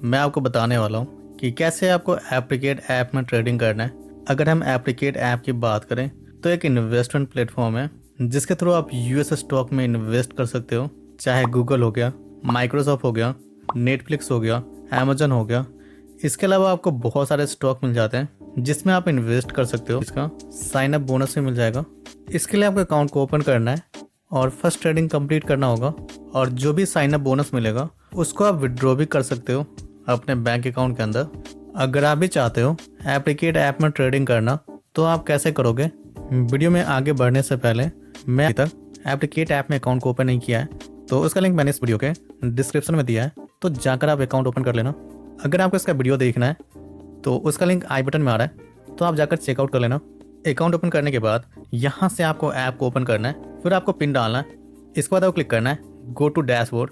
मैं आपको बताने वाला हूँ कि कैसे आपको एप्लीकेट ऐप में ट्रेडिंग करना है। अगर हम एप्लीकेट ऐप की बात करें तो एक इन्वेस्टमेंट प्लेटफॉर्म है जिसके थ्रू आप यूएस स्टॉक में इन्वेस्ट कर सकते हो। चाहे गूगल हो गया, माइक्रोसॉफ्ट हो गया, नेटफ्लिक्स हो गया, अमेजन हो गया। इसके अलावा आपको बहुत सारे स्टॉक मिल जाते हैं जिसमें आप इन्वेस्ट कर सकते हो। इसका साइन अप बोनस भी मिल जाएगा। इसके लिए आपको अकाउंट को ओपन करना है और फर्स्ट ट्रेडिंग कंप्लीट करना होगा और जो भी साइन अप बोनस मिलेगा उसको आप विड्रॉ भी कर सकते हो अपने बैंक अकाउंट के अंदर। अगर आप भी चाहते हो एप्लीकेट ऐप में ट्रेडिंग करना तो आप कैसे करोगे। वीडियो में आगे बढ़ने से पहले मैं अभी तक एप्लीकेट ऐप में अकाउंट को ओपन नहीं किया है तो उसका लिंक मैंने इस वीडियो के डिस्क्रिप्शन में दिया है, तो जाकर आप अकाउंट ओपन कर लेना। अगर आपको इसका वीडियो देखना है तो उसका लिंक आई बटन में आ रहा है, तो आप जाकर चेकआउट कर लेना। अकाउंट ओपन करने के बाद यहाँ से आपको ऐप को ओपन करना है, फिर आपको पिन डालना है। इसके बाद आपको क्लिक करना है गो टू डैशबोर्ड।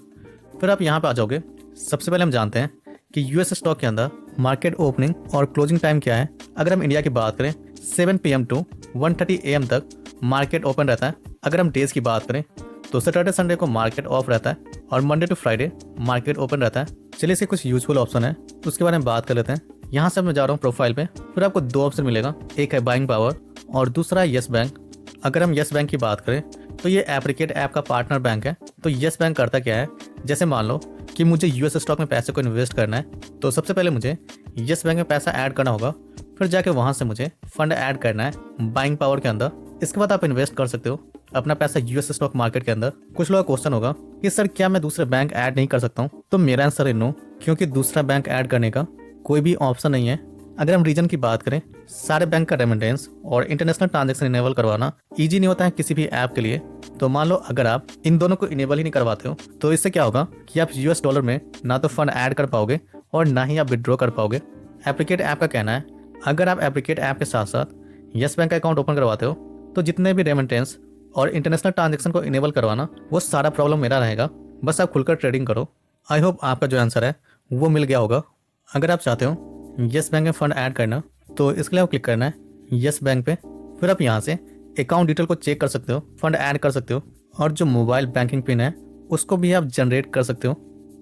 फिर आप यहाँ पे आ जाओगे। सबसे पहले हम जानते हैं कि यूएस स्टॉक के अंदर मार्केट ओपनिंग और क्लोजिंग टाइम क्या है। अगर हम इंडिया की बात करें 7 PM टू 1:30 AM तक मार्केट ओपन रहता है। अगर हम डेज की बात करें तो सैटरडे संडे को मार्केट ऑफ रहता है और Monday to Friday market open रहता है। चलिए इसके कुछ यूजफुल ऑप्शन है तो उसके बारे में बात कर लेते हैं। यहाँ से मैं जा रहा हूँ प्रोफाइल पे। फिर आपको दो ऑप्शन मिलेगा, एक है बाइंग पावर और दूसरा है यस बैंक। अगर हम यस बैंक की बात करें तो ये एप्लीकेट ऐप का पार्टनर बैंक है। तो यस बैंक करता क्या है, जैसे मान लो कि मुझे यूएस स्टॉक में पैसे को इन्वेस्ट करना है तो सबसे पहले मुझे यस बैंक में पैसा ऐड करना होगा। फिर जाके वहाँ से मुझे फंड ऐड करना है बाइंग पावर के अंदर। इसके बाद आप इन्वेस्ट कर सकते हो अपना पैसा यूएस स्टॉक मार्केट के अंदर। कुछ लोगों का क्वेश्चन होगा कि सर क्या मैं दूसरे बैंक ऐड नहीं कर सकता हूँ, तो मेरा आंसर है नो, क्योंकि दूसरा बैंक ऐड करने का कोई भी ऑप्शन नहीं है। अगर हम रीजन की बात करें, सारे बैंक का रेमिटेंस और इंटरनेशनल ट्रांजैक्शन इनेबल करवाना इजी नहीं होता है किसी भी ऐप के लिए। तो मान लो अगर आप इन दोनों को इनेबल ही नहीं करवाते हो तो इससे क्या होगा कि आप यूएस डॉलर में ना तो फंड ऐड कर पाओगे और ना ही आप विड्रॉ कर पाओगे। एप्लीकेट ऐप का कहना है अगर आप एप्लीकेट ऐप के साथ साथ यस बैंक का अकाउंट ओपन करवाते हो तो जितने भी रेमिटेंस और इंटरनेशनल ट्रांजैक्शन को इनेबल करवाना वो सारा प्रॉब्लम मेरा रहेगा। बस आप खुलकर ट्रेडिंग करो। आई होप आपका जो आंसर है वो मिल गया होगा। अगर आप चाहते हो यस बैंक में फंड ऐड करना तो इसके लिए आप क्लिक करना है यस बैंक पे। फिर आप यहाँ से अकाउंट डिटेल को चेक कर सकते हो, फंड ऐड कर सकते हो और जो मोबाइल बैंकिंग पिन है उसको भी आप जनरेट कर सकते हो।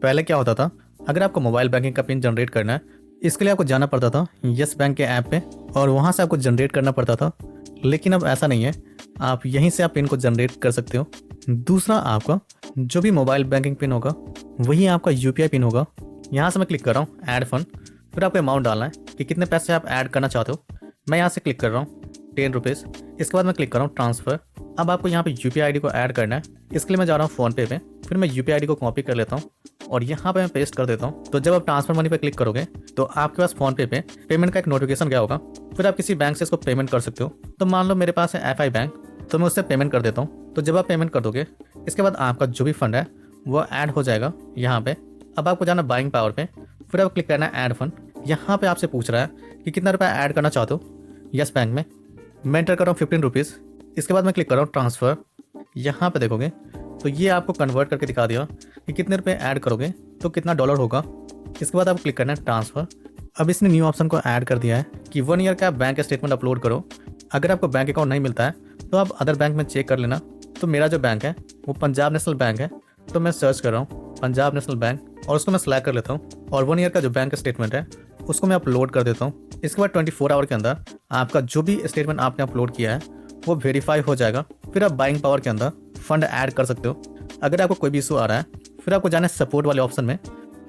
पहले क्या होता था, अगर आपको मोबाइल बैंकिंग का पिन जनरेट करना है इसके लिए आपको जाना पड़ता था यस बैंक के ऐप पे और वहाँ से आपको जनरेट करना पड़ता था, लेकिन अब ऐसा नहीं है। आप यहीं से आप पिन को जनरेट कर सकते हो। दूसरा, आपका जो भी मोबाइल बैंकिंग पिन होगा वही आपका यूपीआई पिन होगा। यहाँ से मैं क्लिक कर रहा हूँ ऐड फंड। फिर आपको अमाउंट डालना है कि कितने पैसे आप ऐड करना चाहते हो। मैं यहाँ से क्लिक कर रहा हूँ 10 रुपीज़। इसके बाद मैं क्लिक कर रहा हूँ ट्रांसफ़र। अब आपको यहाँ पे यूपीआई आईडी को ऐड करना है। इसके लिए मैं जा रहा हूँ फ़ोनपे पे। फिर मैं यूपीआई आईडी को कॉपी कर लेता हूँ और यहाँ पे मैं पेस्ट कर देता हूँ। तो जब आप ट्रांसफर मनी पे क्लिक करोगे तो आपके पास फ़ोनपे पे पेमेंट का एक नोटिफिकेशन गया होगा। फिर आप किसी बैंक से इसको पेमेंट कर सकते हो। तो मान लो मेरे पास है FI बैंक, तो मैं उससे पेमेंट कर देता हूँ। तो जब आप पेमेंट कर दोगे इसके बाद आपका जो भी फंड है वो ऐड हो जाएगा यहाँ पे। अब आपको जाना बाइंग पावर पे। फिर आप क्लिक करना है ऐड फंड। यहाँ पे आपसे पूछ रहा है कि कितना रुपया ऐड करना चाहते हो यस बैंक में। मैं एंटर कर रहा हूँ 15 रुपीज़। इसके बाद मैं क्लिक कर रहा हूँ ट्रांसफ़र। यहाँ पे देखोगे तो ये आपको कन्वर्ट करके दिखा दिया कि कितने रुपए ऐड करोगे तो कितना डॉलर होगा। इसके बाद आपको क्लिक करना है ट्रांसफ़र। अब इसने न्यू ऑप्शन को ऐड कर दिया है कि 1 ईयर का बैंक स्टेटमेंट अपलोड करो। अगर आपको बैंक अकाउंट नहीं मिलता है तो आप अदर बैंक में चेक कर लेना। तो मेरा जो बैंक है वो पंजाब नेशनल बैंक है, तो मैं सर्च कर रहा हूँ पंजाब नेशनल बैंक और उसको मैं सिलेक्ट कर लेता हूँ और 1 ईयर का जो बैंक स्टेटमेंट है उसको मैं अपलोड कर देता हूँ। इसके बाद 24 आवर के अंदर आपका जो भी स्टेटमेंट आपने अपलोड किया है वो वेरीफाई हो जाएगा। फिर आप बाइंग पावर के अंदर फंड ऐड कर सकते हो। अगर आपको कोई भी इशू आ रहा है फिर आपको जाना है सपोर्ट वाले ऑप्शन में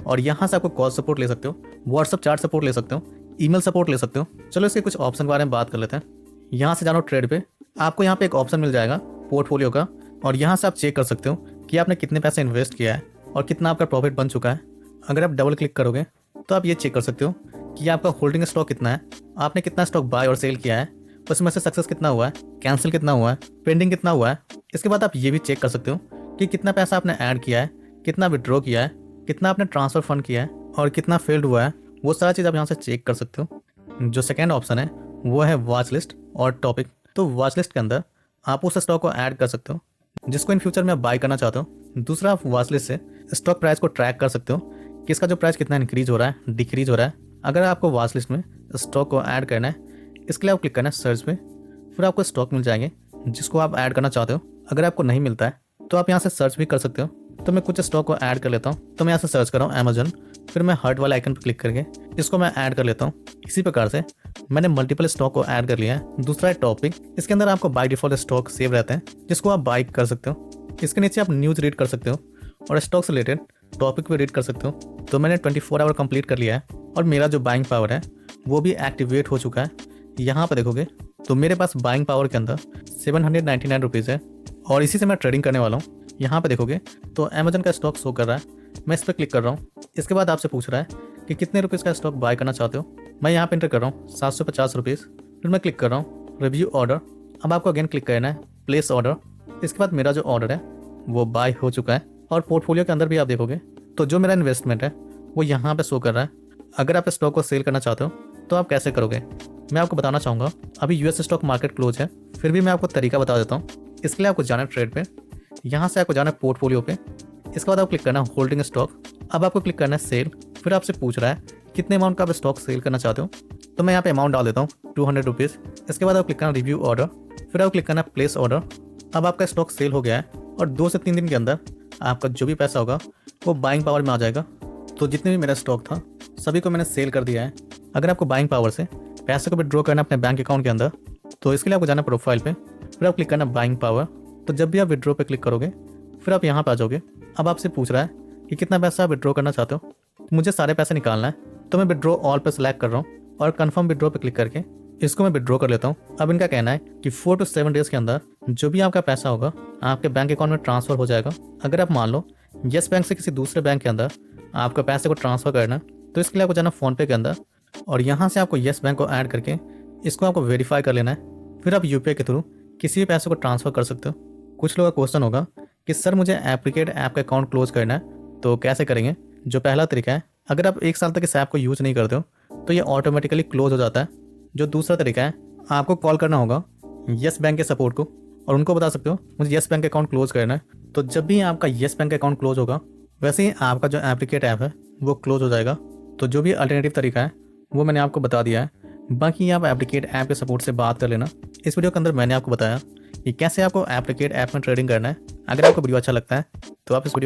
और यहाँ से आपको कॉल सपोर्ट ले सकते हो, व्हाट्सअप चैट सपोर्ट ले सकते हो, ईमेल सपोर्ट ले सकते हो। चलो इसके कुछ ऑप्शन के बारे में बात कर लेते हैं। यहाँ से जानो ट्रेड पे। आपको यहाँ पे एक ऑप्शन मिल जाएगा पोर्टफोलियो का और यहाँ से आप चेक कर सकते हो कि आपने कितने पैसे इन्वेस्ट किया है और कितना आपका प्रॉफिट बन चुका है। अगर आप डबल क्लिक करोगे तो आप ये चेक कर सकते हो कि आपका होल्डिंग स्टॉक कितना है, आपने कितना स्टॉक बाय और सेल किया है, उसमें से सक्सेस कितना हुआ है, कैंसिल कितना हुआ है, पेंडिंग कितना हुआ है। इसके बाद आप ये भी चेक कर सकते हो कि कितना पैसा आपने ऐड किया है, कितना विड्रॉ किया है, कितना आपने ट्रांसफर फंड किया है और कितना फेल्ड हुआ है। वो सारा चीज़ आप यहाँ से चेक कर सकते हो। जो सेकेंड ऑप्शन है वो है वॉच लिस्ट और टॉपिक। तो वॉच लिस्ट के अंदर आप उस स्टॉक को ऐड कर सकते हो जिसको इन फ्यूचर में आप बाय करना चाहते हो। दूसरा, आप वॉच लिस्ट से स्टॉक प्राइस को ट्रैक कर सकते हो कि इसका जो प्राइस कितना इंक्रीज हो रहा है, डिक्रीज हो रहा है। अगर आपको वॉच लिस्ट में स्टॉक को ऐड करना है इसके लिए आप क्लिक करना है सर्च पे। फिर आपको स्टॉक मिल जाएंगे जिसको आप ऐड करना चाहते हो। अगर आपको नहीं मिलता है तो आप यहाँ से सर्च भी कर सकते हो। तो मैं कुछ स्टॉक को ऐड कर लेता हूँ। तो मैं यहाँ से सर्च कर रहा हूँ अमेजन। फिर मैं हार्ट वाला आइकन पर क्लिक करके इसको मैं ऐड कर लेता हूँ। इसी प्रकार से मैंने मल्टीपल स्टॉक को ऐड कर लिया है। दूसरा है टॉपिक। इसके अंदर आपको बाय डिफॉल्ट स्टॉक सेव रहते हैं जिसको आप बाय कर सकते हो। इसके नीचे आप न्यूज़ रीड कर सकते हो और स्टॉक से रिलेटेड टॉपिक भी रीड कर सकते हो। तो मैंने 24 आवर कंप्लीट कर लिया है और मेरा जो बाइंग पावर है वो भी एक्टिवेट हो चुका है। यहाँ पर देखोगे तो मेरे पास बाइंग पावर के अंदर 799 रुपीज़ है और इसी से मैं ट्रेडिंग करने वाला हूँ। यहाँ पे देखोगे तो अमेजन का स्टॉक शो कर रहा है। मैं इस पर क्लिक कर रहा हूँ। इसके बाद आपसे पूछ रहा है कि कितने रुपीज़ का स्टॉक बाय करना चाहते हो। मैं यहाँ पे इंटर कर रहा हूँ 750 रुपीज़। फिर मैं क्लिक कर रहा हूँ रिव्यू ऑर्डर। अब आपको अगेन क्लिक करना है प्लेस ऑर्डर। इसके बाद मेरा जो ऑर्डर है वो बाय हो चुका है और पोर्टफोलियो के अंदर भी आप देखोगे तो जो मेरा इन्वेस्टमेंट है वो यहाँ पे शो कर रहा है। अगर आप स्टॉक को सेल करना चाहते हो तो आप कैसे करोगे मैं आपको बताना चाहूँगा। अभी यूएस स्टॉक मार्केट क्लोज है, फिर भी मैं आपको तरीका बता देता हूँ। इसके लिए आपको जाना है ट्रेड पे। यहाँ से आपको जाना है पोर्टफोलियो पे। इसके बाद आपको क्लिक करना है होल्डिंग स्टॉक। अब आपको क्लिक करना है सेल। फिर आपसे पूछ रहा है कितने अमाउंट का आप स्टॉक सेल करना चाहते हो। तो मैं यहाँ पे अमाउंट डाल देता हूँ 200 रुपीज़। इसके बाद आप क्लिक करना रिव्यू ऑर्डर। फिर आप क्लिक करना प्लेस ऑर्डर। अब आपका स्टॉक सेल हो गया है और 2 से 3 दिन के अंदर आपका जो भी पैसा होगा वो बाइंग पावर में आ जाएगा। तो जितने भी मेरा स्टॉक था सभी को मैंने सेल कर दिया है। अगर आपको बाइंग पावर से पैसे को विड्रॉ करना अपने बैंक अकाउंट के अंदर तो इसके लिए आपको जाना प्रोफाइल पे। फिर आप क्लिक करना बाइंग पावर। तो जब भी आप विड्रॉ पे क्लिक करोगे फिर आप यहाँ पे आ जाओगे। अब आपसे पूछ रहा है कि कितना पैसा आप विड्रॉ करना चाहते हो। मुझे सारे पैसे निकालना है तो मैं विड्रॉ ऑल पे सेलेक्ट कर रहा हूँ और कन्फर्म विड्रॉ पे क्लिक करके इसको मैं विड्रॉ कर लेता हूँ। अब इनका कहना है कि 4 to 7 डेज़ के अंदर जो भी आपका पैसा होगा आपके बैंक अकाउंट में ट्रांसफ़र हो जाएगा। अगर आप मान लो येस बैंक से किसी दूसरे बैंक के अंदर आपका पैसे को ट्रांसफ़र करना है तो इसके लिए आपको जाना फ़ोनपे के अंदर और यहाँ से आपको येस बैंक को ऐड करके इसको आपको वेरीफाई कर लेना है। फिर आप यूपीआई के थ्रू किसी भी पैसे को ट्रांसफ़र कर सकते हो। कुछ लोगों का क्वेश्चन होगा कि सर मुझे एप्लीकेट ऐप का अकाउंट क्लोज करना है तो कैसे करेंगे। जो पहला तरीका है, अगर आप 1 साल तक इस ऐप को यूज़ नहीं करते हो तो ये ऑटोमेटिकली क्लोज हो जाता है। जो दूसरा तरीका है, आपको कॉल करना होगा येस बैंक के सपोर्ट को और उनको बता सकते हो मुझे येस बैंक अकाउंट क्लोज करना है। तो जब भी आपका येस बैंक अकाउंट क्लोज होगा वैसे ही आपका जो एप्लीकेट ऐप है वो क्लोज हो जाएगा। तो जो भी अल्टरनेटिव तरीका है वो मैंने आपको बता दिया है। बाकी आप एप्लीकेट ऐप के सपोर्ट से बात कर लेना। इस वीडियो के अंदर मैंने आपको बताया कि कैसे आपको एप्लीकेट ऐप में ट्रेडिंग करना है। अगर आपको वीडियो अच्छा लगता है तो आप इस वीडियो